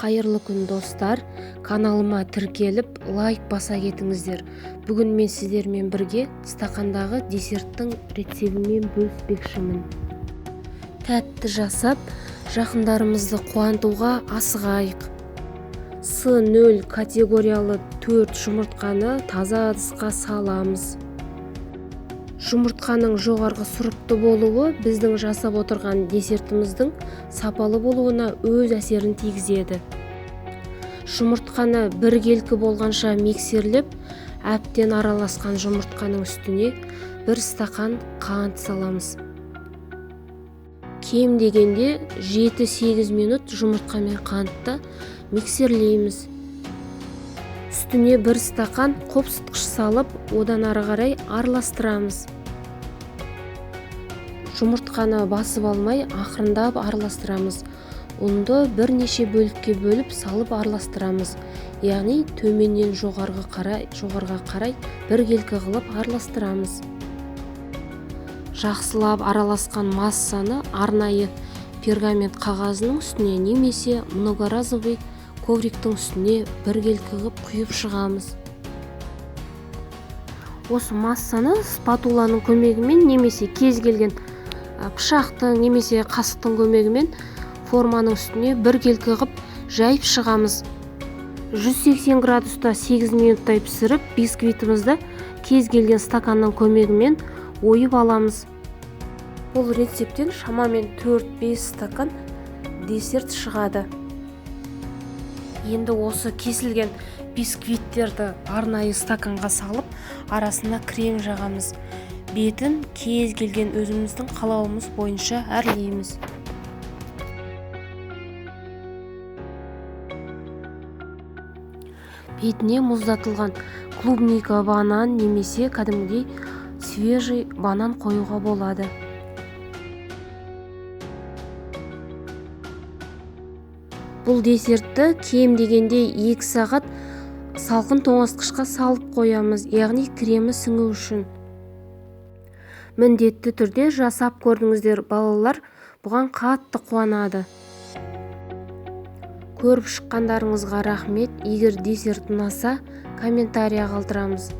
Қайырлы күн достар, каналыма тіркеліп лайк баса кетіңіздер. Бүгін мен сіздермен бірге стақандағы десерттің рецебімен бөліспекшімін. Тәтті жасап, жақындарымызды қуантуға асығайық. С0 категориялы 4 жұмыртқаны таза ыдысқа саламыз. Жұмыртқаның жоғарғы сұрыпты болуы біздің жасап отырған десертіміздің сапалы болуына өз әсерін тигізеді. Жұмыртқаны біркелкі болғанша миксерлеп, әбден араласқан жұмыртқаның үстіне 1 стақан қант саламыз. Кем дегенде 7-8 минут жұмыртқа мен қантты миксерлейміз. Үстіне 1 стақан қопсытқыш салып, одан ары қарай араластырамыз. Жұмыртқаны басып алмай, ақырындап араластырамыз. Ұнды бірнеше бөлікке бөліп салып араластырамыз. Яғни төменнен жоғарыға қарай біркелкі қылып араластырамыз. Жақсылап араласқан массаны арнайы пергамент қағазының үстіне немесе многоразовый ковриктің үстіне біркелкі қылып құйып шығамыз. Осы массаны спатуланың көмегімен немесе кез келген пышақтың немесе қасықтың көмегімен форманың үстіне біркелкі қылып жайып шығамыз. 180 градуста 8 минуттай пісіріп, бисквитімізді кез келген стаканның көмегімен ойып аламыз. Бұл рецептен шамамен 4-5 стакан десерт шығады. Енді осы кесілген бисквиттерді арнайы стаканға салып, арасына крем жағамыз. Бетін кез келген өзіміздің қалауымыз бойынша әрлейміз. Бетіне мұздатылған клубника банан немесе кәдімгідей свежий банан қоюға болады. Бұл десертті кем дегенде 2 сағат салқын тоңазытқышқа салып қоямыз, яғни кремі сіңу үшін. Міндетті түрде жасап көрдіңіздер, балалар бұған қатты қуанады. Көріп шыққандарыңызға рахмет. Егер десерт ұнаса, комментария қалдырамыз.